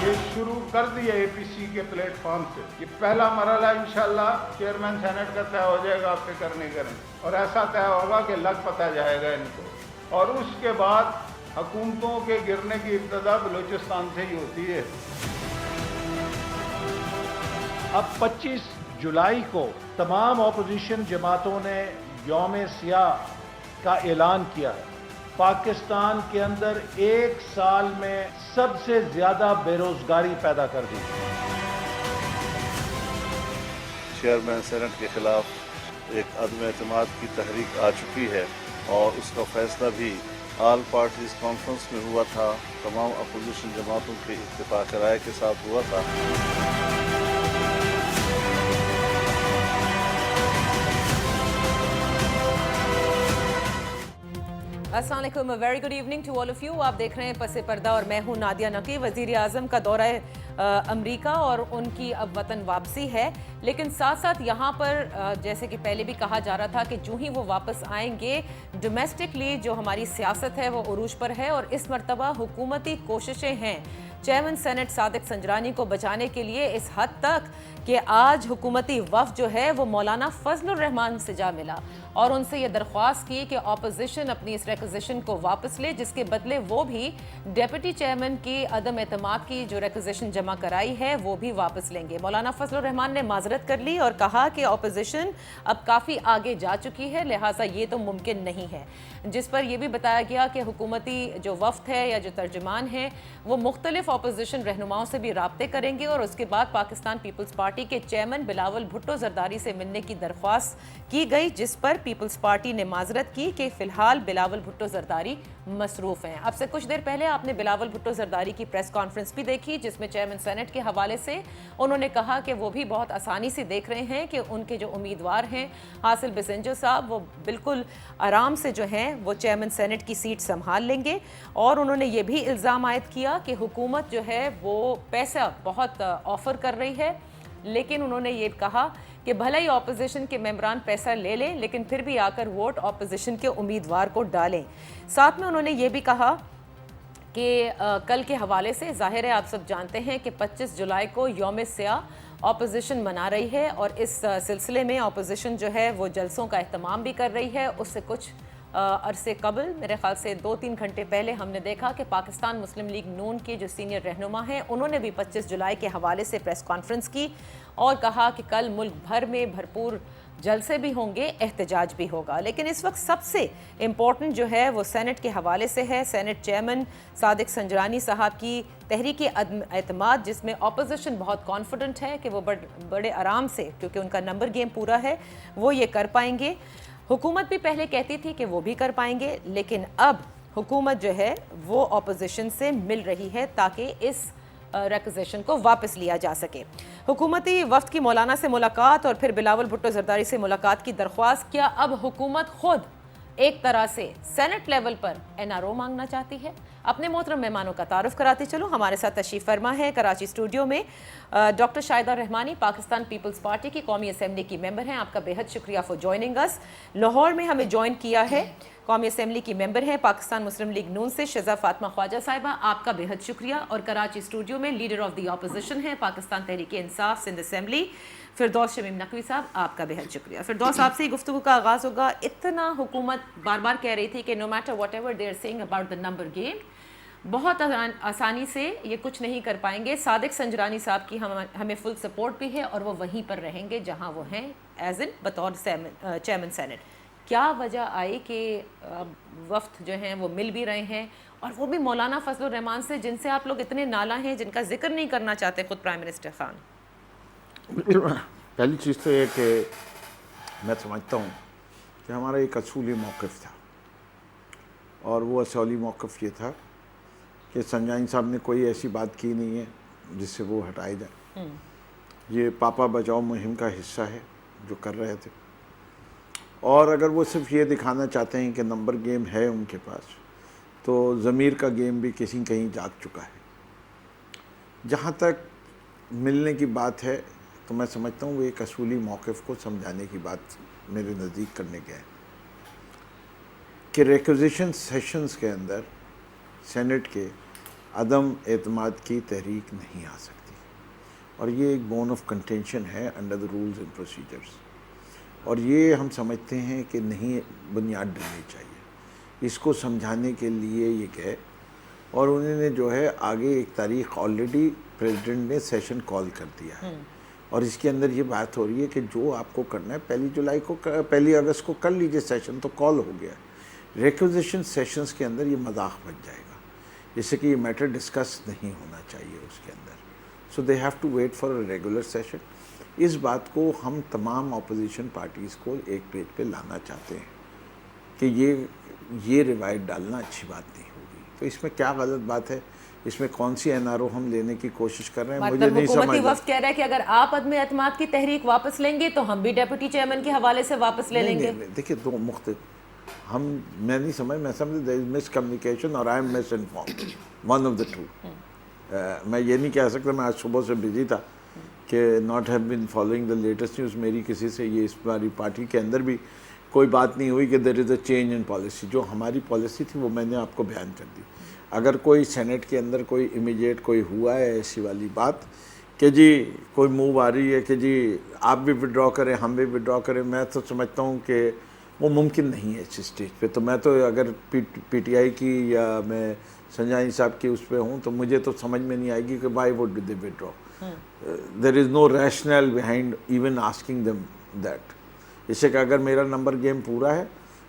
ये शुरू कर दिए एपीसी के प्लेटफॉर्म से। ये पहला मरहला इंशाल्लाह चेयरमैन सेनेट का तय हो जाएगा आपके करने और ऐसा तय होगा कि लग पता जाएगा इनको, और उसके बाद हुकूमतों के गिरने की इब्तदा बलूचिस्तान से ही होती है। अब 25 जुलाई को तमाम अपोजिशन जमातों ने यौम सियाह का ऐलान किया है। पाकिस्तान के अंदर एक साल में सबसे ज्यादा बेरोजगारी पैदा कर दी। चेयरमैन सेनेट के खिलाफ एक अदम एतमाद की तहरीक आ चुकी है और उसका फैसला भी ऑल पार्टीज कॉन्फ्रेंस में हुआ था, तमाम अपोजिशन जमातों के इत्तेफाक राय के साथ हुआ था। अस्सलाम वालेकुम, very good evening to all of you. आप देख रहे हैं पसे पर्दा और मैं हूं नादिया नकी। वज़ीर आज़म का दौरा अमरीका और उनकी अब वतन वापसी है, लेकिन साथ साथ यहाँ पर जैसे कि पहले भी कहा जा रहा था कि जो ही वो वापस आएंगे डोमेस्टिकली जो हमारी सियासत है वो उरूज पर है, और इस मरतबा हुकूमती कोशिशें हैं चेयरमैन सेनेट सादिक संजरानी को बचाने के लिए इस हद तक कि आज हुकूमती वफ़द जो है वो मौलाना फजलुर रहमान से जा मिला और उनसे ये दरख्वास्त की कि अपोजिशन अपनी इस रिक्विजिशन को वापस ले, जिसके बदले वो भी डिप्टी चेयरमैन की अदम एतमाद की जो रिक्विजिशन जमा कराई है वो भी वापस लेंगे। मौलाना फजलुर रहमान ने माजरत कर ली और कहा कि अपोजिशन अब काफ़ी आगे जा चुकी है, लिहाजा ये तो मुमकिन नहीं है। जिस पर यह भी बताया गया कि हुकूमती जो वफ़द है या जो तर्जुमान है वो मुख्तलिफ अपोजिशन रहनुमाओं से भी राब्ते करेंगे, और उसके बाद पाकिस्तान पीपल्स पार्टी के चेयरमैन बिलावल भुट्टो जरदारी से मिलने की दरख्वास्त की गई, जिस पर पीपल्स पार्टी ने माजरत की कि फ़िलहाल बिलावल भुट्टो जरदारी मसरूफ़ हैं। अब से कुछ देर पहले आपने बिलावल भुट्टो जरदारी की प्रेस कॉन्फ्रेंस भी देखी, जिसमें चेयरमैन सेनेट के हवाले से उन्होंने कहा कि वो भी बहुत आसानी से देख रहे हैं कि उनके जो उम्मीदवार हैं हासिल बिसेंजो साहब वो बिल्कुल आराम से जो हैं वो चेयरमैन सेनेट की सीट संभाल लेंगे। और उन्होंने ये भी इल्ज़ाम आयद किया कि हुकूमत जो है वो पैसा बहुत ऑफ़र कर रही है, लेकिन उन्होंने ये कहा कि भले ही अपोजिशन के मेंबरान पैसा ले लें लेकिन फिर भी आकर वोट अपोजिशन के उम्मीदवार को डालें। साथ में उन्होंने ये भी कहा कि कल के हवाले से ज़ाहिर है आप सब जानते हैं कि 25 जुलाई को यौम सियाह अपोजिशन मना रही है, और इस सिलसिले में अपोजिशन जो है वो जलसों का एहतमाम भी कर रही है। उससे कुछ अरसे कबल मेरे ख़्याल से 2-3 घंटे पहले हमने देखा कि पाकिस्तान मुस्लिम लीग नून के जो सीनियर रहनुमा हैं उन्होंने भी 25 जुलाई के हवाले से प्रेस कॉन्फ्रेंस की और कहा कि कल मुल्क भर में भरपूर जलसे भी होंगे, एहतजाज भी होगा। लेकिन इस वक्त सबसे इम्पॉर्टेंट जो है वो सेनेट के हवाले से है। सेनेट चेयरमैन सादिक संजरानी साहब की तहरीक एतमाद, जिसमें अपोजिशन बहुत कॉन्फिडेंट है कि वो बड़े आराम से, क्योंकि उनका नंबर गेम पूरा है, वो ये कर पाएंगे। हुकूमत भी पहले कहती थी कि वो भी कर पाएंगे, लेकिन अब हुकूमत जो है वो अपोजिशन से मिल रही है ताकि इस रिक्विजिशन को वापस लिया जा सके। हुकूमती वफ़द की मौलाना से मुलाकात और फिर बिलावल भुट्टो जरदारी से मुलाकात की दरख्वास्त। क्या अब हुकूमत खुद एक तरह से सेनेट लेवल पर NRO मांगना चाहती है? अपने मोहतरम मेहमानों का तारुफ कराते चलो। हमारे साथ तशरीफ़ फरमा है कराची स्टूडियो में डॉक्टर शाहिदा रहमानी, पाकिस्तान पीपल्स पार्टी की कौमी असम्बली की मेंबर हैं। आपका बेहद शुक्रिया फॉर जॉइनिंग अस। लाहौर में हमें ज्वाइन किया है कौमी असम्बली की मेंबर हैं पाकिस्तान मुस्लिम लीग नून से शज़ा फातिमा ख्वाजा साहिबा, आपका बेहद शुक्रिया। और कराची स्टूडियो में लीडर ऑफ द अपोजिशन है पाकिस्तान तहरीक इंसाफ सिंध असम्बली फिरदौस शमीम नकवी साहब, आपका बेहद शुक्रिया। फिरदौस, आपसे ही गुफ्तगू का आगाज़ होगा। इतना हुकूमत बार बार कह रही थी कि no matter whatever they are saying about the number game, बहुत आसानी से ये कुछ नहीं कर पाएंगे। सादिक संजरानी साहब की हमें फुल सपोर्ट भी है और वो वहीं पर रहेंगे जहां वो हैं एज इन बतौर चेयरमैन सेनेट। क्या वजह आई कि वफ़द जो हैं वो मिल भी रहे हैं, और वो भी मौलाना फजलुर रहमान से, जिनसे आप लोग इतने नाला हैं, जिनका जिक्र नहीं करना चाहते खुद प्राइम मिनिस्टर खान? पहली चीज़ तो ये कि मैं समझता हूँ कि हमारा एक असूली मौक़िफ़ था, और वो असूली मौक़िफ़ ये था कि संजरानी साहब ने कोई ऐसी बात की नहीं है जिससे वो हटाए जाए। ये पापा बचाओ मुहिम का हिस्सा है जो कर रहे थे, और अगर वो सिर्फ ये दिखाना चाहते हैं कि नंबर गेम है उनके पास, तो ज़मीर का गेम भी किसी कहीं जाग चुका है। जहाँ तक मिलने की बात है तो मैं समझता हूँ वो एक असूली मौक़िफ़ को समझाने की बात मेरे नज़दीक करने के हैं कि रिक्विजिशन सेशंस के अंदर सेनेट के عدم اعتماد کی تحریک نہیں آ سکتی، اور یہ ایک بون آف کنٹینشن ہے under the rules and procedures, اور یہ ہم سمجھتے ہیں کہ نہیں بنیاد ڈلنی چاہیے۔ اس کو سمجھانے کے لیے یہ گئے، اور انہوں نے جو ہے آگے ایک تاریخ آلریڈی پریزیڈنٹ نے سیشن کال کر دیا ہے، اور اس کے اندر یہ بات ہو رہی ہے کہ جو آپ کو کرنا ہے 1 اگست کو کر لیجئے، سیشن تو کال ہو گیا ہے۔ ریکوزیشن سیشنز کے اندر یہ مذاق بن جائے گا، جیسے کہ یہ میٹر ڈسکس نہیں ہونا چاہیے اس کے اندر، so they have to wait for a regular session. اس بات کو ہم تمام اپوزیشن پارٹیز کو ایک پیج پہ لانا چاہتے ہیں کہ یہ روایت ڈالنا اچھی بات نہیں ہوگی۔ تو اس میں کیا غلط بات ہے؟ اس میں کون سی این آر او ہم لینے کی کوشش کر رہے ہیں؟ مجھے نہیں حکومتی سمجھ وفد کہہ رہا ہے کہ اگر آپ عدم اعتماد کی تحریک واپس لیں گے تو ہم بھی ڈیپٹی چیئرمین کے حوالے سے واپس لے لیں گے۔ دیکھیے دو مختلف، میں نہیں سمجھ، میں سمجھ there is miscommunication اور I am misinformed, one of the two۔ میں یہ نہیں کہہ سکتا، میں آج صبح سے بزی تھا کہ not have been following the latest news۔ میری کسی سے یہ اس باری پارٹی کے اندر بھی کوئی بات نہیں ہوئی کہ there is a change in policy۔ جو ہماری پالیسی تھی وہ میں نے آپ کو بیان کر دی۔ اگر کوئی سینٹ کے اندر کوئی امیجیٹ کوئی ہوا ہے ایسی والی بات کہ جی کوئی موو آ رہی ہے کہ جی آپ بھی وڈرا کریں ہم بھی وڈرا کریں، میں تو سمجھتا ہوں کہ وہ ممکن نہیں ہے اس اسٹیج پہ۔ تو میں تو اگر پی ٹی آئی کی یا میں سنجائن صاحب کی اس پہ ہوں تو مجھے تو سمجھ میں نہیں آئے گی کہ why would they withdraw. There is no rationale behind even asking them that. اس سے کہ اگر میرا نمبر گیم پورا ہے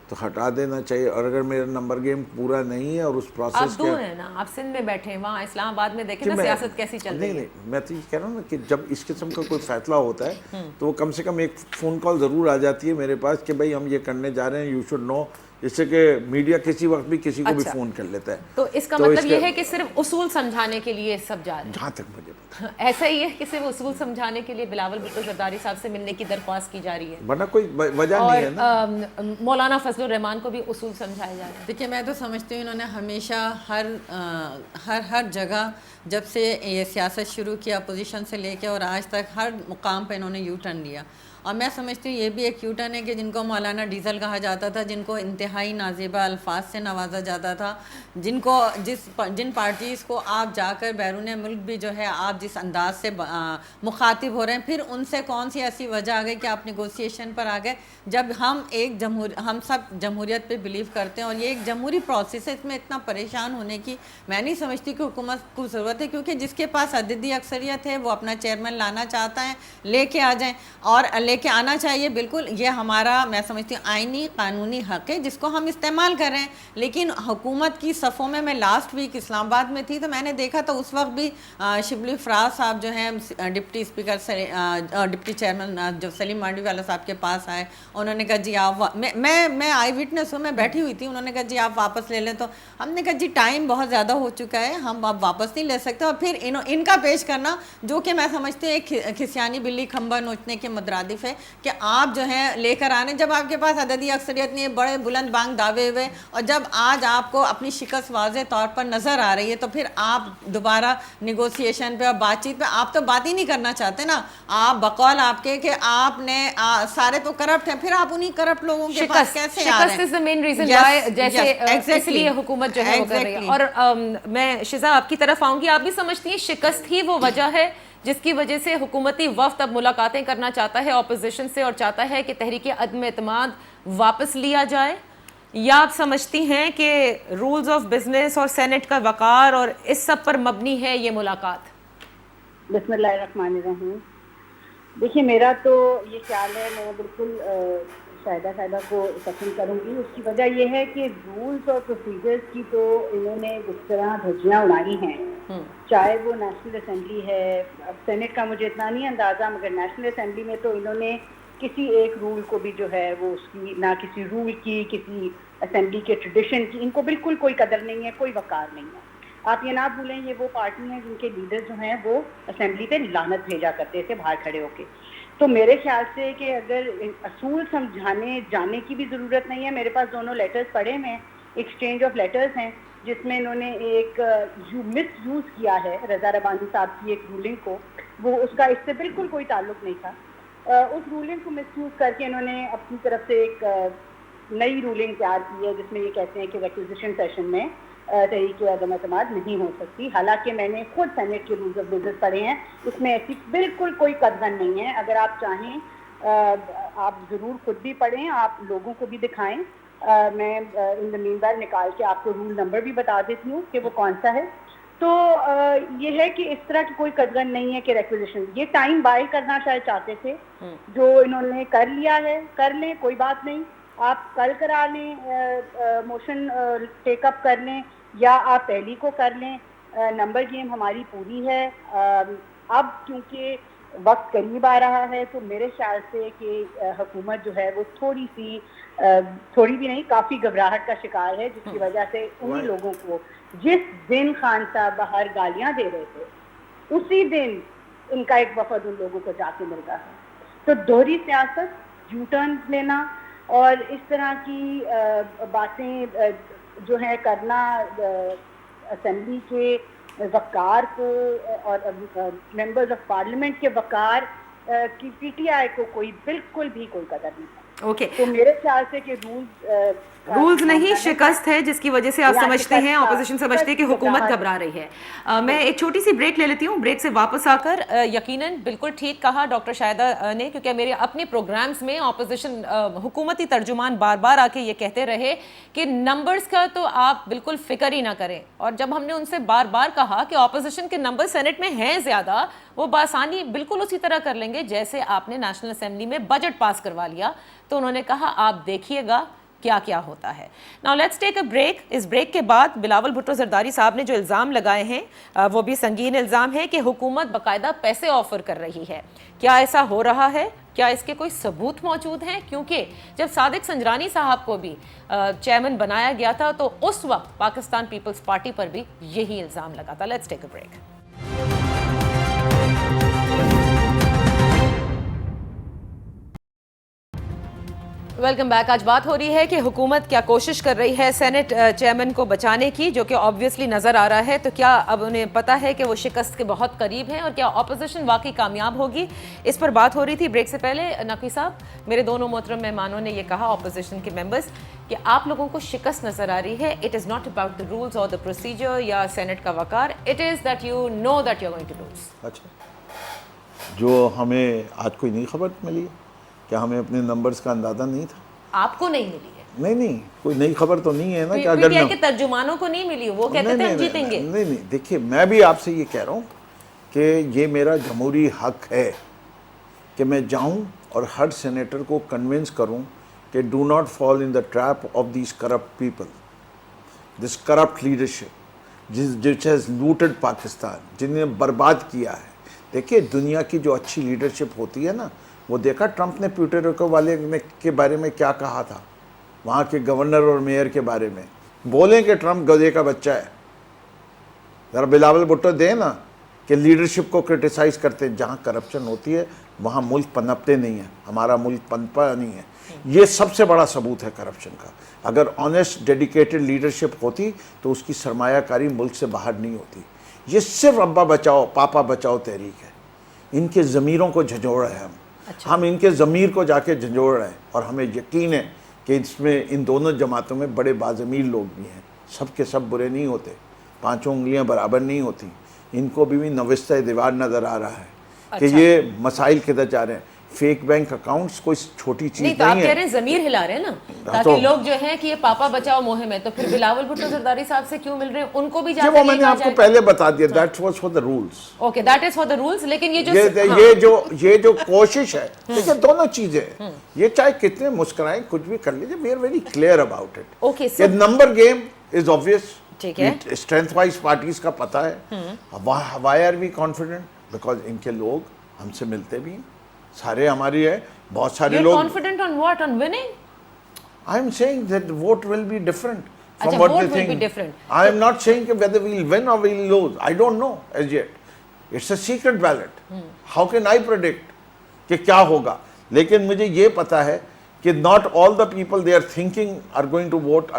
تو ہٹا دینا چاہیے، اور اگر میرا نمبر گیم پورا نہیں ہے اور اس پروسیس آپ دور ہیں نا، آپ سندھ میں بیٹھے ہیں، وہاں اسلام آباد میں دیکھیں نا سیاست کیسی چل رہی ہے۔ نہیں، میں تو یہ کہہ رہا ہوں نا کہ جب اس قسم کا کوئی فیصلہ ہوتا ہے تو وہ کم سے کم ایک فون کال ضرور آ جاتی ہے میرے پاس کہ بھائی ہم یہ کرنے جا رہے ہیں، یو شوڈ نو، جس سے کہ میڈیا کسی وقت بھی کسی کو بھی فون کر لیتا ہے۔ تو اس کا مطلب یہ ہے کہ صرف اصول سمجھانے کے لیے سب جا رہے ہیں؟ جہاں تک مجھے پتا ایسا ہی ہے کہ صرف اصول سمجھانے کے لیے بلاول بھٹو زرداری صاحب سے ملنے کی درخواست کی جا رہی ہے، ورنہ کوئی وجہ نہیں ہے نا۔ اور مولانا فضل الرحمان کو بھی اصول سمجھائے جا رہے ہیں۔ دیکھیے میں تو سمجھتی ہوں انہوں نے ہمیشہ ہر جگہ جب سے یہ سیاست شروع کیا اپوزیشن سے لے کے اور آج تک ہر مقام پہ انہوں نے یو ٹرن لیا، اور میں سمجھتی ہوں یہ بھی ایک یو ٹرن ہے کہ جن کو مولانا ڈیزل کہا جاتا تھا، جن کو انتہائی نازیبہ الفاظ سے نوازا جاتا تھا، جن پارٹیز کو آپ جا کر بیرون ملک بھی جو ہے آپ جس انداز سے مخاطب ہو رہے ہیں، پھر ان سے کون سی ایسی وجہ آ گئی کہ آپ نیگوسیشن پر آ گئے، جب ہم سب جمہوریت پہ بلیو کرتے ہیں اور یہ ایک جمہوری پروسیس ہے، اس میں اتنا پریشان ہونے کی میں نہیں سمجھتی کہ حکومت کو ضرورت ہے، کیونکہ جس کے پاس عددی اکثریت ہے وہ اپنا چیئرمین لانا چاہتا ہے، لے کے آ جائیں، اور لے کے آنا چاہیے، بالکل یہ ہمارا میں سمجھتی ہوں آئینی قانونی حق ہے جس کو ہم استعمال کر رہے ہیں۔ لیکن حکومت کی صفوں میں لاسٹ ویک اسلام آباد میں تھی تو میں نے دیکھا تو اس وقت بھی شبلی فراز صاحب جو ہیں ڈپٹی اسپیکر ڈپٹی چیئرمین جو سلیم مانڈوی والا صاحب کے پاس آئے، انہوں نے کہا جی آپ میں آئی وٹنس ہوں، میں بیٹھی ہوئی تھی، انہوں نے کہا جی آپ واپس لے لیں، تو ہم نے کہا جی ٹائم بہت زیادہ ہو چکا ہے، ہم اب واپس نہیں لے سکتے، اور پھر ان کا پیش کرنا جو کہ میں سمجھتی ہوں ایک کھسیانی بلی کھمبا نوچنے کے مترادف ہے کہ آپ جو ہیں لے کر آنے، جب آپ کے پاس عددی اکثریت نہیں ہے، بڑے بلند بانگ دعوے ہوئے، اور جب آج آپ کو اپنی شکست واضح طور پر نظر آ رہی ہے تو پھر آپ دوبارہ نیگوسیشن پہ اور بات چیت پہ آپ تو بات ہی نہیں کرنا چاہتے نا، آپ بقول آپ کے کہ آپ نے سارے تو کرپٹ ہیں، پھر آپ انہی کرپٹ لوگوں کے پاس کیسے آ رہے ہیں؟ شکست is the main reason why جیسے اس لیے حکومت جو ہے وہ کر رہی ہے۔ اور میں شزا آپ کی طرف آؤں گی، آپ بھی سمجھتی ہیں شکست ہی وہ وجہ ہے جس کی وجہ سے حکومتی وفد اب ملاقاتیں کرنا چاہتا ہے اپوزیشن سے اور چاہتا ہے کہ تحریک عدم اعتماد واپس لیا جائے، یا آپ سمجھتی ہیں کہ رولز آف بزنس اور سینٹ کا وقار اور اس سب پر مبنی ہے یہ ملاقات؟ بسم اللہ الرحمن الرحیم۔ دیکھیے میرا تو یہ خیال ہے، میں بالکل شاہدہ کو پسند کروں گی، اس کی وجہ یہ ہے کہ رولز اور پروسیجرز کی تو انہوں نے جس طرح دھجیاں اڑائی ہیں، چاہے وہ نیشنل اسمبلی ہے، اب سینٹ کا مجھے اتنا نہیں اندازہ، مگر نیشنل اسمبلی میں تو انہوں نے کسی ایک رول کو بھی جو ہے وہ اس کی نہ کسی رول کی، کسی اسمبلی کے ٹریڈیشن کی، ان کو بالکل کوئی قدر نہیں ہے، کوئی وقار نہیں ہے۔ آپ یہ نہ بھولیں یہ وہ پارٹی ہیں جن کے لیڈر جو ہیں وہ اسمبلی پہ لعنت بھیجا کرتے تھے باہر کھڑے ہو کے۔ تو میرے خیال سے کہ اگر اصول سمجھانے جانے کی بھی ضرورت نہیں ہے، میرے پاس دونوں لیٹرز پڑھے ہیں، ایکسچینج آف لیٹرز ہیں، جس میں انہوں نے ایک مس یوز کیا ہے رضا ربانی صاحب کی ایک رولنگ کو، وہ اس کا اس سے بالکل کوئی تعلق نہیں تھا، اس رولنگ کو مس یوز کر کے انہوں نے اپنی طرف سے ایک نئی رولنگ تیار کی ہے جس میں یہ کہتے ہیں کہ ریکوزیشن سیشن میں तहरीक अदम एतमाद नहीं हो सकती। हालांकि मैंने खुद सेनेट के रूल्स ऑफ बिजनेस पढ़े हैं, उसमें ऐसी बिल्कुल कोई कदगन नहीं है। अगर आप चाहें आप ज़रूर खुद भी पढ़ें, आप लोगों को भी दिखाएं। मैं इन द मीनवाइल निकाल के आपको रूल नंबर भी बता देती हूँ कि वो कौन सा है। तो ये है कि इस तरह की कोई कदगन नहीं है कि रिक्विजिशन, ये टाइम बाय करना शायद चाहते थे, जो इन्होंने कर लिया है, कर लें, कोई बात नहीं। आप कल करा लें, मोशन टेकअप कर लें, या आप पहली को कर लें। नंबर गेम हमारी पूरी है। अब क्योंकि वक्त करीब आ रहा है तो मेरे ख्याल से कि हुकूमत जो है वो थोड़ी भी नहीं, काफ़ी घबराहट का शिकार है, जिसकी वजह से उन्हीं लोगों को जिस दिन खान साहब बाहर गालियां दे रहे थे उसी दिन इनका एक वफद उन लोगों को जाके मिल रहा है। तो दोहरी सियासत, यू टर्न लेना और इस तरह की बातें जो है करना असेंबली के वक़ार को और मेंबर्स ऑफ पार्लियामेंट के वक़ार की पीटीआई को बिल्कुल भी कोई कदर नहीं है। ओके, तो मेरे ख्याल से कि रूल्स नहीं, शिकस्त है, जिसकी वजह से आप समझते हैं, ऑपोजिशन समझते हैं कि हुकूमत घबरा रही है। मैं एक छोटी सी ब्रेक ले लेती हूँ। ब्रेक से वापस आकर यकीनन बिल्कुल ठीक कहा डॉक्टर शाहिदा ने, क्योंकि मेरे अपने प्रोग्राम्स में ऑपोजिशन हुकूमती तर्जुमान बार बार आके ये कहते रहे कि नंबर्स का तो आप बिल्कुल फिक्र ही ना करें। और जब हमने उनसे बार बार कहा कि ऑपोजिशन के नंबर सेनेट में हैं ज़्यादा, वो बासानी बिल्कुल उसी तरह कर लेंगे जैसे आपने नेशनल असेंबली में बजट पास करवा लिया, तो उन्होंने कहा आप देखिएगा क्या क्या होता है। Now let's take a break. इस ब्रेक के बाद बिलावल भुट्टो जरदारी साहब ने जो इल्ज़ाम लगाए हैं वो भी संगीन इल्ज़ाम है कि हुकूमत बाकायदा पैसे ऑफर कर रही है। क्या ऐसा हो रहा है? क्या इसके कोई सबूत मौजूद हैं? क्योंकि जब सादिक संजरानी साहब को भी चेयरमैन बनाया गया था तो उस वक्त पाकिस्तान पीपल्स पार्टी पर भी यही इल्ज़ाम लगा था। Let's take a break. Welcome back. आज बात हो रही है कि हुकूमत क्या कोशिश कर रही है सेनेट चेयरमैन को बचाने की, जो कि ऑब्वियसली नज़र आ रहा है। तो क्या अब उन्हें पता है कि वो शिकस्त के बहुत करीब हैं, और क्या ऑपोजिशन वाकई कामयाब होगी? इस पर बात हो रही थी ब्रेक से पहले। नकवी साहब, मेरे दोनों मोहतरम मेहमानों ने ये कहा, ऑपोजिशन के मेंबर्स, कि आप लोगों को शिकस्त नज़र आ रही है। It is not about the rules और द प्रोसीजर या सेनेट का वकार, it is that you know that you are going to lose. अच्छा, जो हमें आज कोई नई खबर मिली है? क्या हमें अपने नंबर्स का अंदाजा नहीं था? आपको नहीं मिली है? नहीं, कोई नई खबर तो नहीं है ना। क्या पीटीआई के तर्जुमानों को नहीं मिली, वो कहते थे हम जीतेंगे। नहीं, देखिए, मैं भी आपसे ये कह रहा हूँ कि ये मेरा जमहूरी हक है कि मैं जाऊँ और हर सेनेटर को कन्विंस करूँ कि do not fall in the trap of this corrupt people, this corrupt leadership which has looted Pakistan, जिन्हें बर्बाद किया है। देखिए, दुनिया की जो अच्छी लीडरशिप होती है ना, वो देखा ट्रंप ने प्यूर्टो वाले के बारे में क्या कहा था, वहाँ के गवर्नर और मेयर के बारे में। बोलें कि ट्रंप गधे का बच्चा है। ज़रा बिलावल भुट्टो दे ना कि लीडरशिप को क्रिटिसाइज़ करते हैं। जहाँ करप्शन होती है वहाँ मुल्क पनपते नहीं है, हमारा मुल्क पनपा नहीं है। ये सबसे बड़ा सबूत है करप्शन का। अगर ऑनेस्ट डेडिकेटेड लीडरशिप होती तो उसकी सरमायाकारी मुल्क से बाहर नहीं होती। ये सिर्फ अब्बा बचाओ पापा बचाओ तहरीक है। इनके ज़मीरों को झंझोड़ रहे हैं हम इनके ज़मीर को जाके झंझोड़ रहे हैं। और हमें यकीन है कि इसमें इन दोनों जमातों में बड़े बाज़मीर लोग भी हैं। सब के सब बुरे नहीं होते, पांचों उंगलियां बराबर नहीं होती। इनको भी नविस्ता दीवार नज़र आ रहा है कि ये मसाइल किधर जा रहे हैं। फेक बैंक अकाउंट्स कोई छोटी चीज नहीं, तो आप कह रहे हैं ज़मीर हिला रहे हैं ना, ताकि लोग जो हैं कि ये पापा बचाओ मुहिम है, तो फिर बिलावल भुट्टो जरदारी साहब से क्यों मिल रहे हैं? उनको भी जाकर वो मैंने आपको पहले बता दिया, that was for the rules. Okay, that is for the rules. लेकिन ये जो कोशिश है, देखिए दोनों चीजें, ये चाहे कितने मुस्कुराएं कुछ भी कर लीजिए, we are very clear about it. Okay, so number game is obvious, ठीक है, स्ट्रेंथ वाइज पार्टीज का पता है। Why are we confident? Because इनके लोग हमसे मिलते भी हैं, सारे हमारी है, बहुत सारे लोग। Confident on what? On winning? I am saying that vote will be different अच्छा, from what vote they will think. be different. I am not saying whether we will win or we will lose. I don't know as yet. It's a secret ballot. How can I predict कि क्या होगा? लेकिन मुझे ये पता है कि not all the people they are thinking are going to vote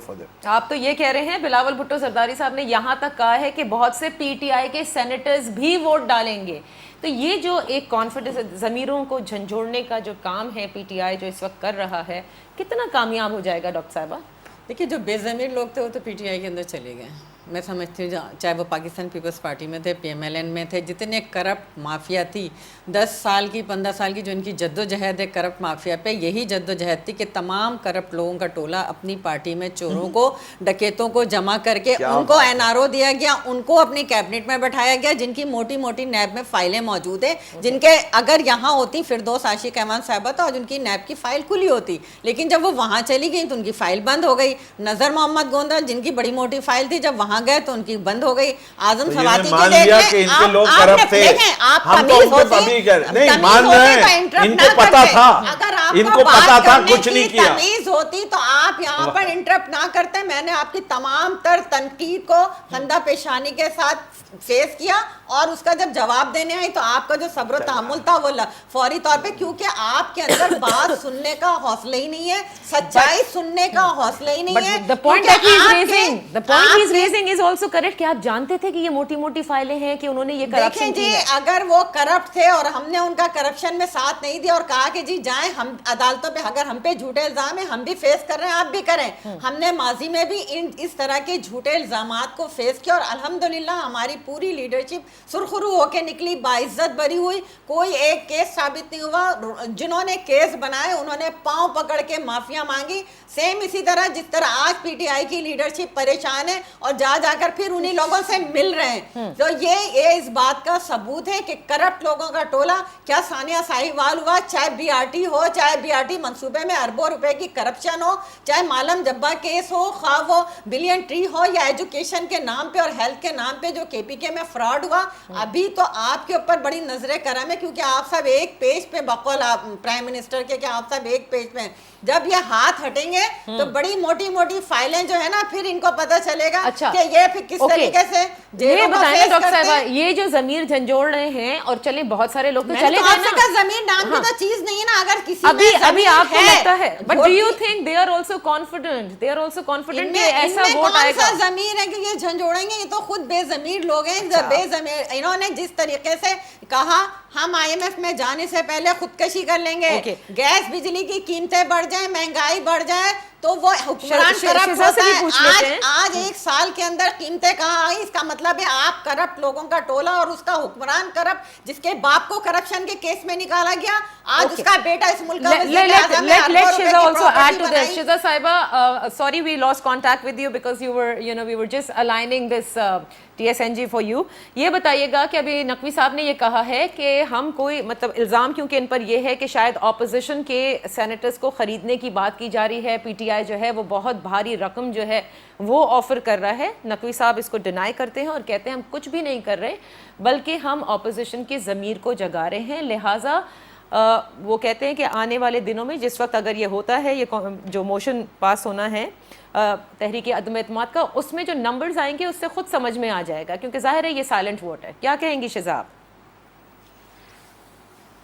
for them. आप तो ये कह रहे हैं, बिलावल भुट्टो जरदारी साहब ने यहाँ तक कहा है कि बहुत से पीटीआई के सेनेटर्स भी वोट डालेंगे। तो ये जो एक कॉन्फिडेंस, ज़मीरों को झंझोड़ने का जो काम है पीटीआई जो इस वक्त कर रहा है, कितना कामयाब हो जाएगा डॉक्टर साहबा? देखिए जो बेज़मीर लोग थे वो तो पीटीआई के अंदर चले गए। मैं समझती हूँ चाहे वो पाकिस्तान पीपल्स पार्टी में थे, पीएमएलएन में थे, जितने करप्ट माफिया थी 10 साल की 15 साल की जो इनकी जद्दोजहद है करप्ट माफिया पे, यही जद्दोजहद थी कि तमाम करप्ट लोगों का टोला अपनी पार्टी में चोरों को डकैतों को जमा करके उनको एनआरओ दिया गया, उनको अपनी कैबिनेट में बैठाया गया, जिनकी मोटी मोटी नैब में फाइलें मौजूद है, जिनके अगर यहाँ होती फिरदौस आशिक अहमद साहबा तो आज उनकी नैब की फाइल खुली होती, लेकिन जब वो वहाँ चली गई तो उनकी फाइल बंद हो गई। नजर मोहम्मद गोंदल जिनकी बड़ी मोटी फाइल थी जब वहाँ गए तो उनकी बंद हो गई। आजम सवाती मान लिया कि इनके लोग करप्ट थे, हम तो उनको तभी नहीं मान रहे हैं, इनको पता था, इनको पता था, कुछ नहीं किया। तमीज होती तो आप यहाँ पर इंटरप्ट ना करते। मैंने आपकी तमाम तर तनकीद को खंदा पेशानी के साथ फेस किया और उसका जब जवाब देने आई तो आपका जो सब्र तहम्मुल था वो फौरी तौर पे, क्योंकि आपके अंदर बात सुनने का हौसला ही नहीं है, सच्चाई सुनने का हौसला ही नहीं है। The point that he is raising is also correct कि आप जानते थे कि ये मोटी मोटी फाइलें हैं, कि उन्होंने ये करप्शन की है। अगर वो करप्ट थे और हमने उनका करप्शन में साथ नहीं दिया और कहा कि जी जाएं हम अदालतों पे, अगर हम पे झूठे इल्जाम है हम भी फेस कर रहे हैं आप भी करें, हमने माजी में भी इस तरह के झूठे इल्जामात को फेस किया और अल्हम्दुलिल्लाह हमारी पूरी लीडरशिप सुरखरू होके निकली, बाइज्जत बरी हुई, कोई एक केस साबित नहीं हुआ। जिन्होंने केस बनाए उन्होंने पांव पकड़ के माफिया मांगी। सेम इसी तरह जिस तरह आज पीटीआई की लीडरशिप परेशान है और जाकर फिर उन्हीं लोगों से मिल रहे हैं, तो ये इस बात का सबूत है कि करप्ट लोगों का टोला, क्या सानिया साहिवाल हुआ, चाहे बीआरटी हो, चाहे बीआरटी मंसूबे में अरबों रुपए की करप्शन हो, चाहे मालम जब्बा केस हो, खा वो बिलियन ट्री हो, या एजुकेशन के नाम पे और हेल्थ के नाम पे जो केपीके में फ्रॉड हुआ, अभी तो आपके ऊपर बड़ी नजरें करम है, क्योंकि आप सब एक पेज पे बकौल प्राइम मिनिस्टर के, क्या आप सब एक पेज पे, जब ये हाथ हटेंगे तो बड़ी मोटी मोटी फाइलें जो है ना फिर इनको पता चलेगा कि ये फिर किस तरीके से ये बताएं डॉक्टर साहिबा, ये जो जमीर झंझोड़ रहे हैं और चले बहुत सारे लोग तो चले गए ना, जमीर नाम की तो चीज नहीं है ना, अगर किसी अभी आपको लगता है, but do you think they are also confident कि ऐसा वोट आएगा? जमीर है कि ये झंझोड़ेंगे, ये तो खुद बेजमीर लोग हैं। बेजमीर इन्होंने जिस तरीके से कहा हम आईएमएफ में जाने से पहले खुदकशी कर लेंगे, गैस बिजली की कीमतें बढ़ जाए, महंगाई बढ़ जाए, तो वो हुक्मरान करप्ट होता है। आज एक साल के अंदर कीमतें कहाँ आई, इसका मतलब है आप करप्ट लोगों का टोला और उसका हुक्मरान करप्ट, जिसके बाप को करप्शन के केस में निकाला गया, आज उसका बेटा इस मुल्क का let Shiza also add to this. Shiza Sahiba, sorry we lost contact with you because we were just aligning this TSNG for you. ये बताइएगा कि अभी नकवी साहब ने ये कहा है कि हम कोई मतलब इल्ज़ाम क्योंकि इन पर ये है कि शायद ऑपोजिशन के सेनेटर्स को ख़रीदने की बात की जा रही है, पीटीआई जो है वो बहुत भारी रकम जो है वो ऑफ़र कर रहा है। नकवी साहब इसको डिनाई करते हैं और कहते हैं हम कुछ भी नहीं कर रहे बल्कि हम ऑपोजिशन की ज़मीर को जगा रहे हैं। लिहाजा वो कहते हैं कि आने वाले दिनों में जिस वक्त अगर ये होता है, ये जो मोशन पास होना है तहरीक अदम एतमाद का, उसमें जो नंबर्स आएंगे उससे खुद समझ में आ जाएगा, क्योंकि जाहिर है ये साइलेंट वोट है। क्या कहेंगी शिज़ा?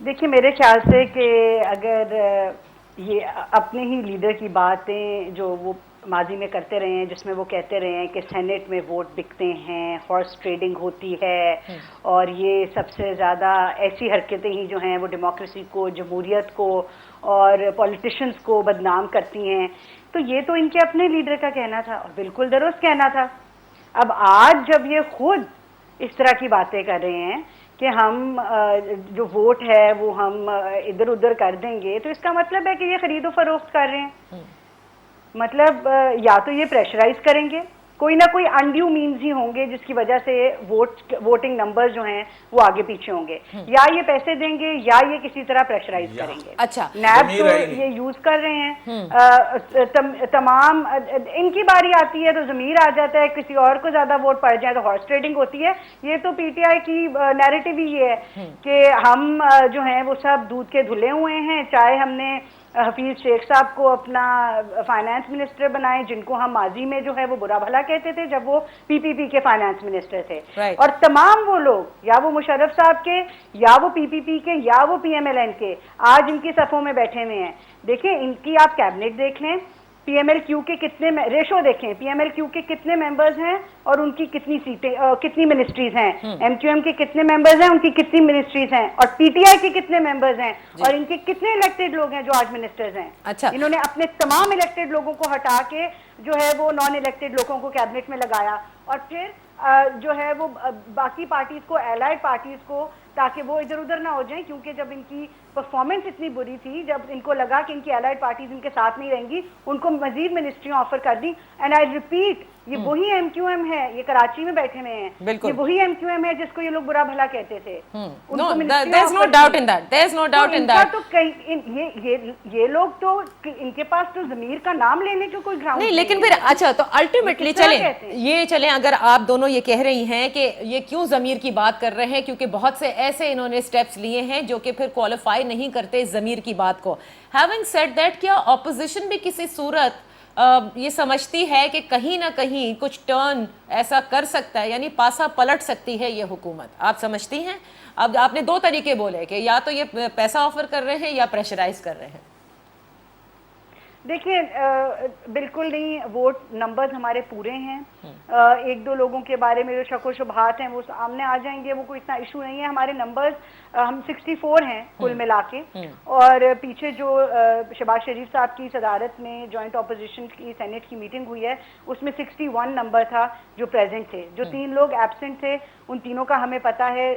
देखिए मेरे ख्याल से कि अगर ये अपने ही लीडर की बातें जो वो माजी में करते रहे हैं, जिसमें वो कहते रहे हैं कि सेनेट में वोट बिकते हैं, हॉर्स ट्रेडिंग होती है और ये सबसे ज़्यादा ऐसी हरकतें ही जो हैं वो डेमोक्रेसी को, जमहूरियत को और पॉलिटिशियंस को बदनाम करती हैं, तो ये तो इनके अपने लीडर का कहना था और बिल्कुल दुरुस्त कहना था। अब आज जब ये खुद इस तरह की बातें कर रहे हैं कि हम जो वोट है वो हम इधर उधर कर देंगे, तो इसका मतलब है कि ये खरीदो फरोख्त कर रहे हैं। मतलब या तो ये प्रेशराइज करेंगे, कोई ना कोई अनड्यू मीन्स ही होंगे जिसकी वजह से वोटिंग नंबर जो हैं वो आगे पीछे होंगे, या ये पैसे देंगे या ये किसी तरह प्रेशराइज करेंगे। अच्छा, नैब तो ये यूज कर रहे हैं। तमाम इनकी बारी आती है तो जमीर आ जाता है, किसी और को ज्यादा वोट पड़ जाए तो हॉर्स ट्रेडिंग होती है। ये तो पीटीआई की नैरेटिव ही ये है कि हम जो हैं वो सब दूध के धुले हुए हैं। चाहे हमने हफीज शेख साहब को अपना फाइनेंस मिनिस्टर बनाए, जिनको हम माजी में जो है वो बुरा भला कहते थे जब वो पीपीपी के फाइनेंस मिनिस्टर थे, और तमाम वो लोग या वो मुशर्रफ साहब के या वो पीपीपी के या वो पीएमएलएन के आज इनकी सफ़ों में बैठे हुए हैं। देखिए इनकी आप कैबिनेट देख लें, PMLQ के कितने रेशो देखें, PMLQ के कितने मेंबर्स हैं और उनकी कितनी सीटें कितनी मिनिस्ट्रीज हैं, MQM के कितने मेंबर्स हैं, उनकी कितनी मिनिस्ट्रीज हैं, और PTI के कितने मेंबर्स हैं और इनके कितने इलेक्टेड लोग हैं जो आज मिनिस्टर्स हैं। अच्छा। इन्होंने अपने तमाम इलेक्टेड लोगों को हटा के जो है वो नॉन इलेक्टेड लोगों को कैबिनेट में लगाया, और फिर जो है वो बाकी पार्टीज को, एलाइड पार्टीज को, ताकि वो इधर उधर ना हो जाएं, क्योंकि जब इनकी परफॉर्मेंस इतनी बुरी थी, जब इनको लगा कि इनकी एलाइड पार्टीज इनके साथ नहीं रहेंगी, उनको मजीद मिनिस्ट्री ऑफर कर दी। एंड आई रिपीट, ये वही MQM है, ये कराची में बैठे हुए हैं, ये वही MQM है जिसको ये लोग बुरा भला कहते थे। No, there's no doubt in that. There's no doubt in that. तो ये लोग तो इनके पास तो ज़मीर का नाम लेने के कोई ग्राउंड नहीं, लेकिन फिर अच्छा, तो अल्टीमेटली चलें अगर आप दोनों ये कह रही हैं कि ये क्यों ज़मीर की बात कर रहे हैं, क्योंकि बहुत से ऐसे इन्होंने स्टेप्स लिए हैं जो कि फिर क्वालिफाई नहीं करते ज़मीर की बात को। हैविंग सेड दैट, क्या ऑपोजिशन भी किसी सूरत ये समझती है कि कहीं ना कहीं कुछ टर्न ऐसा कर सकता है, यानी पासा पलट सकती है ये हुकूमत? आप समझती हैं? अब आपने दो तरीके बोले कि या तो ये पैसा ऑफर कर रहे हैं या प्रेशराइज कर रहे हैं। देखिए, बिल्कुल नहीं, वोट नंबर्स हमारे पूरे हैं। एक दो लोगों के बारे में जो शक व शुबहात हैं वो सामने आ जाएंगे, वो कोई इतना इशू नहीं है। हमारे नंबर्स हम 64 हैं कुल मिला के, और पीछे जो शहबाज शरीफ साहब की सदारत में जॉइंट अपोजिशन की सेनेट की मीटिंग हुई है, उसमें 61 नंबर था जो प्रेजेंट थे। जो 3 लोग एब्सेंट थे, उन तीनों का हमें पता है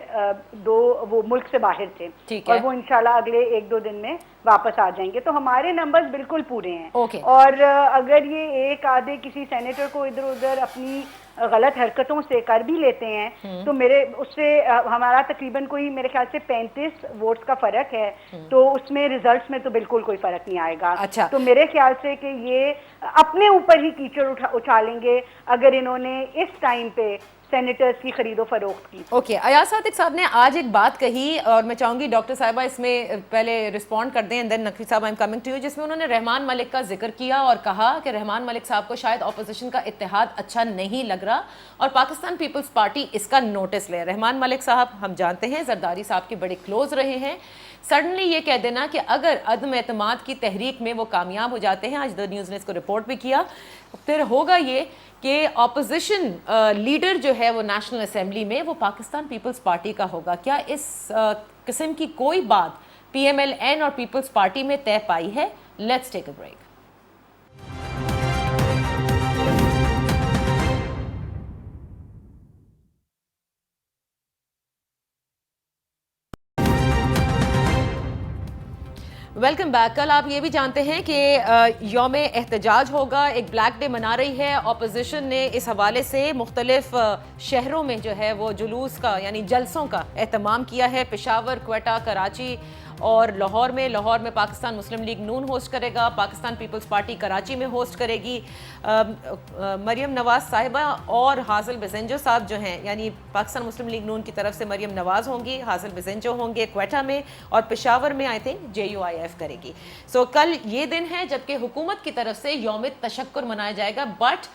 2 वो मुल्क से बाहर थे, और वो इंशाल्लाह अगले 1-2 दिन में वापस आ जाएंगे। तो हमारे नंबर्स बिल्कुल पूरे हैं। और अगर ये एक आधे किसी सेनेटर को इधर उधर अपनी गलत हरकतों से कर भी लेते हैं, तो मेरे उससे हमारा तकरीबन कोई मेरे ख्याल से 35 वोट्स का फर्क है, तो उसमें रिजल्ट्स में तो बिल्कुल कोई फर्क नहीं आएगा। अच्छा। तो मेरे ख्याल से कि ये अपने ऊपर ही कीचड़ उछालेंगे अगर इन्होंने इस टाइम पे सेनेटर्स की खरीदो फरोख्त की। ओके, अयाज सादिक साहब ने आज एक बात कही, और मैं चाहूंगी डॉक्टर साहिबा इसमें पहले रिस्पॉन्ड कर दें, एंड देन नकवी साहब I am coming to you, जिसमें उन्होंने रहमान मलिक का जिक्र किया और कहा कि रहमान मलिक साहब को शायद अपोजिशन का इत्तेहाद अच्छा नहीं लग रहा और पाकिस्तान पीपल्स पार्टी इसका नोटिस ले। रहमान मलिक साहब हम जानते हैं जरदारी साहब के बड़े क्लोज रहे हैं, सडनली ये कह देना कि अगर अदम एतमाद की तहरीक में वो कामयाब हो जाते हैं, आज द न्यूज़ ने इसको रिपोर्ट भी किया, फिर होगा ये कि ऑपोजिशन लीडर जो है वो नेशनल असेंबली में वो पाकिस्तान पीपल्स पार्टी का होगा। क्या इस किस्म की कोई बात PMLN और पीपल्स पार्टी में तय पाई है? Let's take a break. Welcome back. कल आप ये भी जानते हैं कि यौम एहतजाज होगा, एक ब्लैक डे मना रही है अपोजिशन ने। इस हवाले से मुख्तलिफ शहरों में जो है वो जुलूस का यानी जलसों का एहतमाम किया है। पेशावर, क्वेटा, कराची और लाहौर में पाकिस्तान मुस्लिम लीग नून होस्ट करेगा, पाकिस्तान पीपल्स पार्टी कराची में होस्ट करेगी। मरियम नवाज साहिबा और हासिल बेजेंजो साहब जो हैं, यानी पाकिस्तान मुस्लिम लीग नून की तरफ से मरियम नवाज होंगी, हासिल बेजेंजो होंगे क्वेटा में, और पेशावर में आई थिंक JUIF करेगी। सो कल ये दिन है जबकि हुकूमत की तरफ से यौम तशक्कुर मनाया जाएगा। बट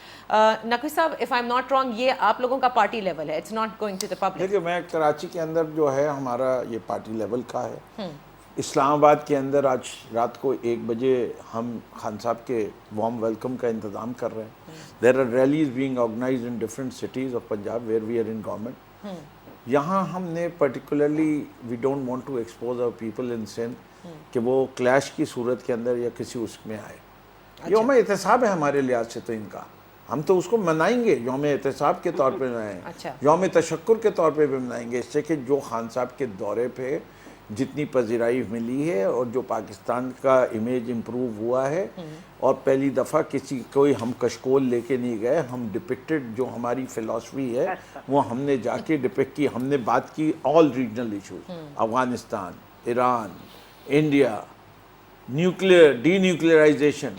नकवी साहब, if I am not wrong, ये आप लोगों का पार्टी लेवल है, it's not going to the public. देखिए, मैं कराची के अंदर जो है हमारा ये पार्टी लेवल का है। इस्लामाबाद के अंदर आज रात को 1 बजे हम खान साहब के वार्म वेलकम का इंतज़ाम कर रहे हैं। There are rallies being organised in different cities of Punjab where we are in government. यहाँ हमने particularly we don't want to expose our people in Sindh कि वो क्लैश की सूरत के अंदर या किसी उसमें आए। यौम एहतसाब है हमारे लिहाज से, तो इनका हम तो उसको मनाएंगे, यौम एहतसाब के तौर पे मनाएंगे, यौम तशक्कुर के तौर पे भी मनाएंगे। इससे कि जो खान साहब के दौरे पे जितनी पजीराई मिली है और जो पाकिस्तान का इमेज इम्प्रूव हुआ है, और पहली दफ़ा किसी कोई हम कशकोल लेके नहीं गए, हम डिपिक्टेड जो हमारी फ़िलासफ़ी है वो हमने जाके डिपिक्ट की। हमने बात की all regional issues, Afghanistan, Iran, India, nuclear, denuclearisation,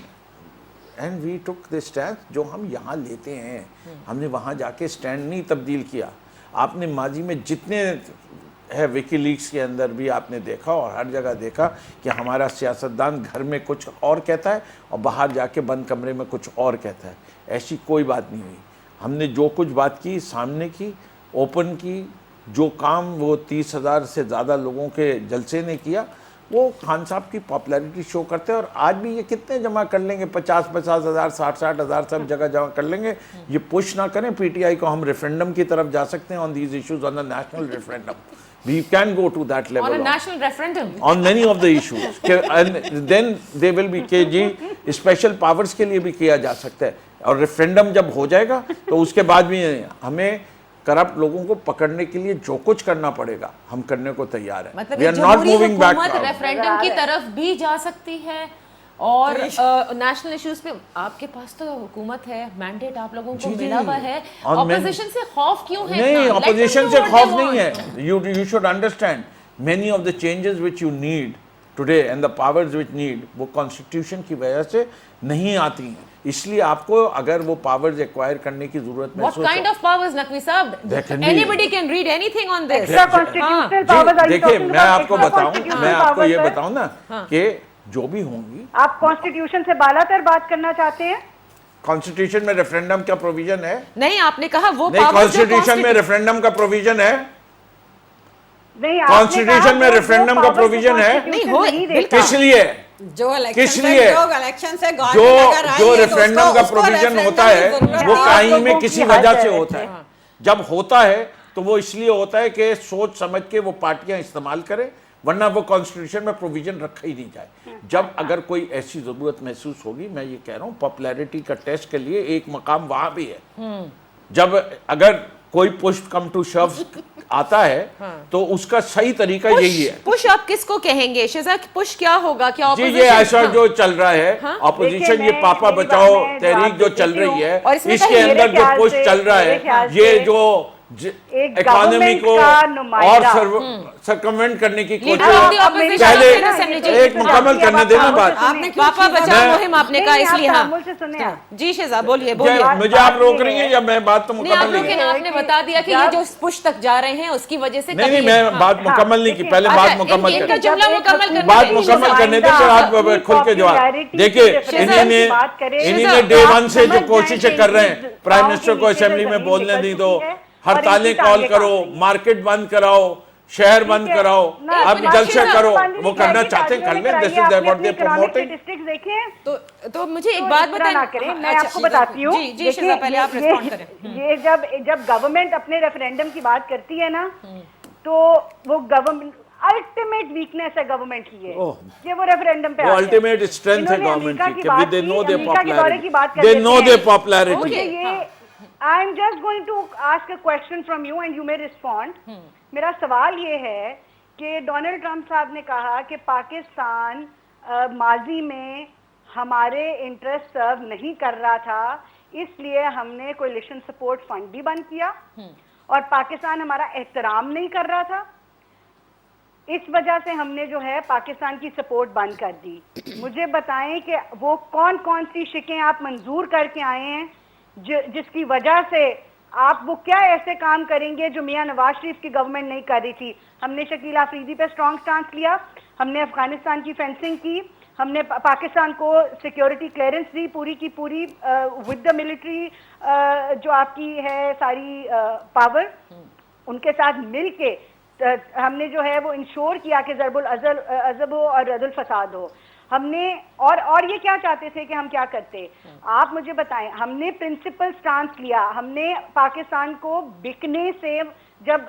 and we took the stand जो हम यहाँ लेते हैं। हमने वहाँ जाके स्टैंड नहीं तब्दील किया। आपने माजी में जितने है विकीलीक्स के अंदर भी आपने देखा और हर जगह देखा कि हमारा सियासतदान घर में कुछ और कहता है और बाहर जाके बंद कमरे में कुछ और कहता है। ऐसी कोई बात नहीं हुई। हमने जो कुछ बात की सामने की, ओपन की। जो काम वो 30,000 से ज़्यादा लोगों के जलसे ने किया وہ خان صاحب کی پاپولیرٹی شو کرتے ہیں. اور آج بھی یہ کتنے جمع کر لیں گے, 50,000 60,000 سب جگہ جمع کر لیں گے. یہ پش نہ کریں پی ٹی آئی کو, ہم ریفرینڈم کی طرف جا سکتے ہیں on these issues, on the national referendum. We can go to that level. On a national referendum. On many of the issues. And then they will be کہ جی special powers کے لیے بھی کیا جا سکتا ہے. اور ریفرینڈم جب ہو جائے گا تو اس کے بعد بھی ہمیں کرپٹ لوگوں کو پکڑنے کے لیے جو کچھ کرنا پڑے گا ہم کرنے کو تیار ہیں. مطلب We are not جمہوری moving back حکومت now. ریفرینڈم کی طرف بھی جا سکتی ہے, اور نیشنل ایشوز پہ آپ کے پاس تو حکومت ہے, مینڈیٹ آپ لوگوں کو ملا ہوا ہے. اپوزیشن سے خوف کیوں ہے؟ نہیں, اپوزیشن سے خوف نہیں ہے. You should understand many of the changes which you need today and the powers which need وہ کانسٹیٹیوشن کی وجہ سے نہیں آتی ہیں. اس لیے آپ کو اگر وہ پاورز ایکوائر کرنے کی ضرورت What kind of powers, Naqvi صاحب? Anybody can read anything on this. دیکھیں میں آپ کو بتاؤں, میں آپ کو یہ بتاؤں نا کہ جو بھی ہوں گی, آپ کانسٹیٹیوشن سے بالا تر بات کرنا چاہتے ہیں؟ کانسٹیٹیوشن میں ریفرینڈم کا پروویژن ہے؟ نہیں, آپ نے کہا وہ نہیں, کانسٹیٹیوشن میں ریفرینڈم کا پروویژن ہے. کانسٹیٹیوشن میں ریفرینڈم کا پروویژن ہے. کس لیے؟ جو کس لیے جو ریفرینڈم کا پروویژن ہوتا ہے وہ کہیں میں کسی وجہ سے ہوتا ہے. جب ہوتا ہے تو وہ اس لیے ہوتا ہے کہ سوچ سمجھ کے وہ پارٹیاں استعمال کریں, ورنہ وہ کانسٹیٹیوشن میں پروویژن رکھا ہی نہیں جائے. جب اگر کوئی ایسی ضرورت محسوس ہوگی, میں یہ کہہ رہا ہوں پاپولیرٹی کا ٹیسٹ کے لیے ایک مقام وہاں بھی ہے. جب اگر کوئی پش کم ٹو شو آتا ہے تو اس کا صحیح طریقہ یہی ہے. پش آپ کس کو کہیں گے شہزاد؟ پش کیا ہوگا؟ کیا جی یہ ایسا جو چل رہا ہے اپوزیشن, یہ پاپا بچاؤ تحریک جو چل رہی ہے, اس کے اندر جو پش چل رہا ہے, یہ جو اکانومی کو اور سرکموینٹ کرنے کی کوشش, پہلے ایک مکمل کرنے دینا بات. پاپا بچاؤ مہم آپ نے کہا, اس لیے ہاں جی شہزاد بولیے بولیے. مجھے آپ روک رہی ہیں یا میں بات تو مکمل نہیں کی؟ آپ نے بتا دیا کہ یہ جو پش تک جا رہے ہیں اس کی وجہ سے نہیں, میں بات مکمل نہیں کی, پہلے بات مکمل ان کا جملہ مکمل کرنے بات مکمل کرنے دیں پھر آپ کھل کے جواب. دیکھیے انہی نے ڈے ون سے جو کوششیں کر رہے ہیں پرائم منسٹر کو اسمبلی میں بولنے دی تو ہڑتالیں کال کرو, مارکیٹ بند کراؤ, شہر بند کراؤ, اب جلسہ کرو, وہ کرنا چاہتے ہیں کر لیں. This is what they are promoting. تو مجھے ایک بات بتائیں, میں آپ کو بتاتی ہوں. جی شہزاد پہلے آپ ریسپونڈ کریں. یہ جب گورنمنٹ اپنے ریفرینڈم کی بات کرتی ہے نا, تو وہ گورنمنٹ الٹیمیٹ ویکنیس ہے گورنمنٹ کی ہے کہ وہ ریفرینڈم پہ وہ الٹیمیٹ اسٹرینتھ ہے گورنمنٹ کی کہ they know their popularity. They know their popularity. I'm just going to ask a question from you and you may respond. میرا سوال یہ ہے کہ ڈونلڈ ٹرمپ صاحب نے کہا کہ پاکستان ماضی میں ہمارے انٹرسٹ سرو نہیں کر رہا تھا, اس لیے ہم نے کولیشن سپورٹ فنڈ بھی بند کیا, اور پاکستان ہمارا احترام نہیں کر رہا تھا, اس وجہ سے ہم نے جو ہے پاکستان کی سپورٹ بند کر دی. مجھے بتائیں کہ وہ کون کون سی شکیں آپ منظور کر کے آئے ہیں جس کی وجہ سے آپ وہ کیا ایسے کام کریں گے جو میاں نواز شریف کی گورنمنٹ نہیں کر رہی تھی. ہم نے شکیل آفریدی پہ اسٹرانگ سٹانس لیا, ہم نے افغانستان کی فینسنگ کی, ہم نے پاکستان کو سیکیورٹی کلیئرنس دی پوری کی پوری ود دا ملٹری جو آپ کی ہے ساری پاور, ان کے ساتھ مل کے ہم نے جو ہے وہ انشور کیا کہ ضرب العضب ہو اور رد الفساد ہو. ہم نے اور یہ کیا چاہتے تھے کہ ہم کیا کرتے, آپ مجھے بتائیں. ہم نے پرنسپل سٹانس لیا, ہم نے پاکستان کو بکنے سے جب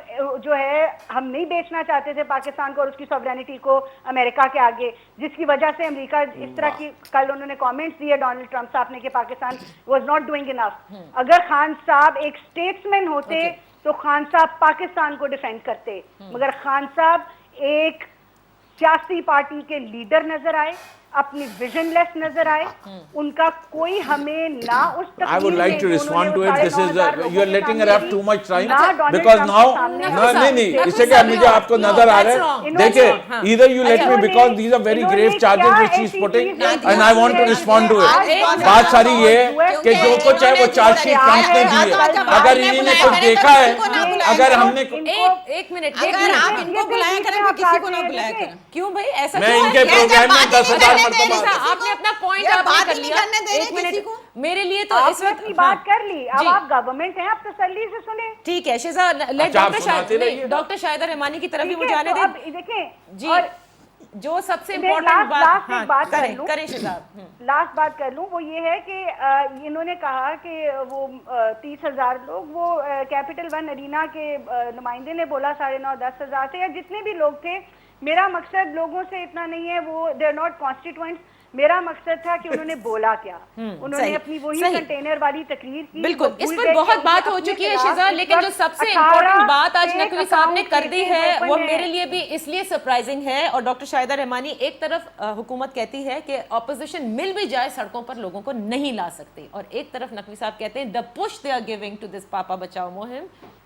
جو ہے ہم نہیں بیچنا چاہتے تھے پاکستان کو اور اس کی سوورینٹی کو امریکہ کے آگے, جس کی وجہ سے امریکہ اس طرح کی کل انہوں نے کامنٹس دیے ڈونلڈ ٹرمپ صاحب نے کہ پاکستان واز ناٹ ڈوئنگ انف. اگر خان صاحب ایک اسٹیٹسمین ہوتے تو خان صاحب پاکستان کو ڈیفینڈ کرتے, مگر خان صاحب ایک سیاسی پارٹی کے لیڈر نظر آئے, اپنی ویژن لیس نظر آئے, ان کا کوئی ہمیں نہ اس I would like to respond to it. This is you are letting her have too much time because now نہیں اس سے کہ مجھے آپ کو نظر آ رہا ہے. دیکھیں either you let me because these are very grave charges which she is putting and I want to respond to it. بات ساری یہ ہے کہ جو کچھ ہے وہ چارج شیٹ ٹرمپ نے دی ہے. اگر انہوں نے کچھ دیکھا ہے, اگر ہم نے ایک منٹ, اگر آپ ان کو بلایا کریں تو کسی کو نہ بلایا کریں. کیوں بھائی ایسا میں ان کے پروگرام میں 10,000 آپ نے اپنا پوائنٹ آپ نے کر لیا. ایک منٹ, میرے لیے تو اس وقت اپنی بات کر لی, اب آپ گورنمنٹ ہیں, آپ تسلی سے سنیں. ٹھیک ہے شہزاد, ڈاکٹر شاہدہ رحمانی کی طرف بھی مجھے آنے دیں. دیکھیں جی जो सबसे मैं इम्पोर्टेंट बात, लास्ट हाँ, एक बात कर करें लूं। करें शहजाद। लास्ट बात कर लूं, वो ये है कि इन्होंने कहा कि वो 30,000 लोग, वो कैपिटल वन अरीना के नुमाइंदे ने बोला 9,500-10,000 से, या जितने भी लोग थे। मेरा मकसद लोगों से इतना नहीं है, वो दे आर नॉट कॉन्स्टिट्यूएंट्स। मेरा मकसद था कि उन्होंने बोला क्या। उन्होंने सही, अपनी वही सही। कंटेनर वाली तकरीर की। बिल्कुल, वो इस भूल पर गए बहुत कि बात हो अपने चुकी है खिलाफ शहजाद, इस लेकिन जो वक्त सबसे 18 इम्पोर्टेंट बात आज फेक नकवी साहब ने अकाउंट कर दी है ओपन वो है। मेरे लिए भी इसलिए सरप्राइजिंग है। और डॉक्टर शाहिदा रहमानी, एक तरफ हुकूमत कहती है कि ऑपोजिशन मिल भी जाए सड़कों पर लोगों को नहीं ला सकती, और एक तरफ नकवी साहब कहते हैं the push they are giving to this पापा बचाओ मुहिम,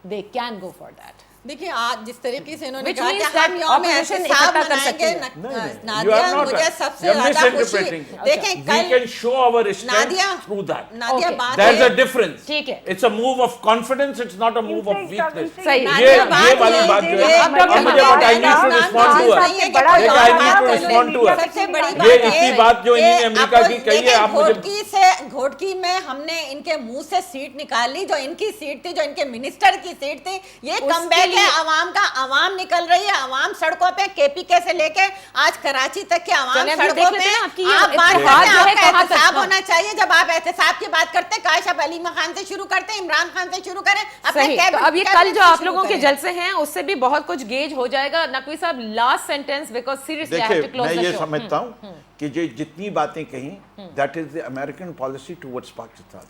they can go for that. देखिए आज जिस तरीके से इन्होंने Which कहा means कि that हम यौम opposition एहतिसाब इकट्ठा कर सकती मनाएंगे, है। You नादिया are not मुझे right. सबसे You are ज्यादा खुशी, misinterpreting. देखें We कल can show our strength Nadia through that. Nadia Okay. बात There's है- a difference. ठीक है। It's a move of confidence. It's not a move of weakness. सही। ये नादिया बात वाली है- बात जो ये- है, अब डॉक्टर और मुझे बात what I है need to ना, respond to her. नहीं है कि बड़ा कोई देखिए, और I need बात to है, respond to her. सबसे बड़ी ये बात इतनी है बात जो कि इन्होंने अमेरिका की कही है, देखिए, आप मुझे घोटकी में हमने इनके मुंह से सीट निकाली, जो इनकी सीट थी, जो इनके मिनिस्टर की सीट थी। ये कमबैक है अवाम का, अवाम निकल रही है, अवाम सड़कों पे, केपीके से लेके आज कराची तक के अवाम चलिए, अभी सड़कों देख लेते पे। हैं आपकी ये आप बात इत्तेहाद करते जो हैं, है आपका कहाँ तक, एहतसाब हाँ। होना चाहिए। जब आप एहतसाब की बात करते हैं, काश आप अलीमा खान से शुरू करते हैं, इमरान खान से शुरू करें, अपने सही। तो कैबिनेट अब ये कल कैबिनेट जो से आप शुरू लोगों के करें। जलसे हैं उससे भी बहुत कुछ गेज हो जाएगा। नकवी साहब, last sentence, because seriously I have to देखिए, क्लोज मैं द ये शो। समझता हूँ कि जो जितनी बातें कही, that is the American policy towards Pakistan.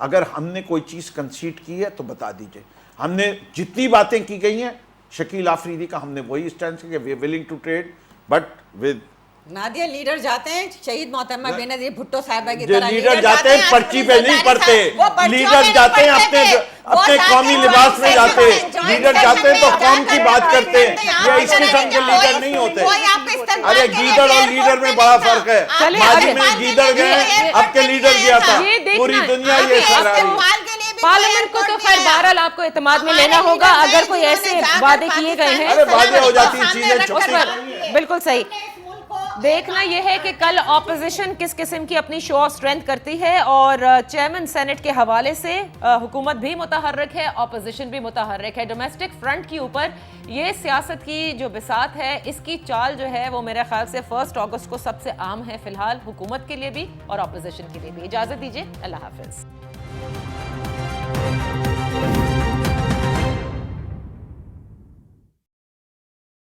अगर हमने कोई चीज़ कंसीड की है तो बता दीजिए। हमने जितनी बातें की गई हैं, शकील आफरीदी का हमने वही स्टैंड है कि we are willing to trade, but with India leader जाते हैं शहीद मोहतरमा बेनजीर भुट्टो साहिबा की जो तरह। लीडर जाते हैं पर्ची पे नहीं पढ़ते, लीडर जाते हैं अपने कौमी लिबास में जाते हैं। लीडर जाते हैं तो कौम की बात करते हैं, ये इस किस्म के लीडर नहीं होते। अरे गीदड़ और लीडर में बड़ा फर्क है। चलिए, माजी अभी- में गीदड़ गए, अब के लीडर गया था। ये देखना पूरी है। दुनिया ये कर रही है। पार्लियामेंट को तो खैर बहरहाल आपको एतमाद में लेना होगा। अगर कोई ऐसे वादे किए गए हैं, अरे वादे हो जाती हैं, चीजें छुपती बिल्कुल सही। देखना यह है कि कल ऑपोजिशन किस किस्म की अपनी शो ऑफ स्ट्रेंथ करती है, और चेयरमैन सेनेट के हवाले से हुकूमत भी मुतहर्रिक है, ऑपोजिशन भी मुतहर्रिक है। डोमेस्टिक फ्रंट के ऊपर ये सियासत की जो बिसात है, इसकी चाल जो है वो मेरे ख्याल से 1 अगस्त को सबसे आम है फिलहाल, हुकूमत के लिए भी और ऑपोजिशन के लिए भी। इजाजत दीजिए, अल्लाह हाफिज।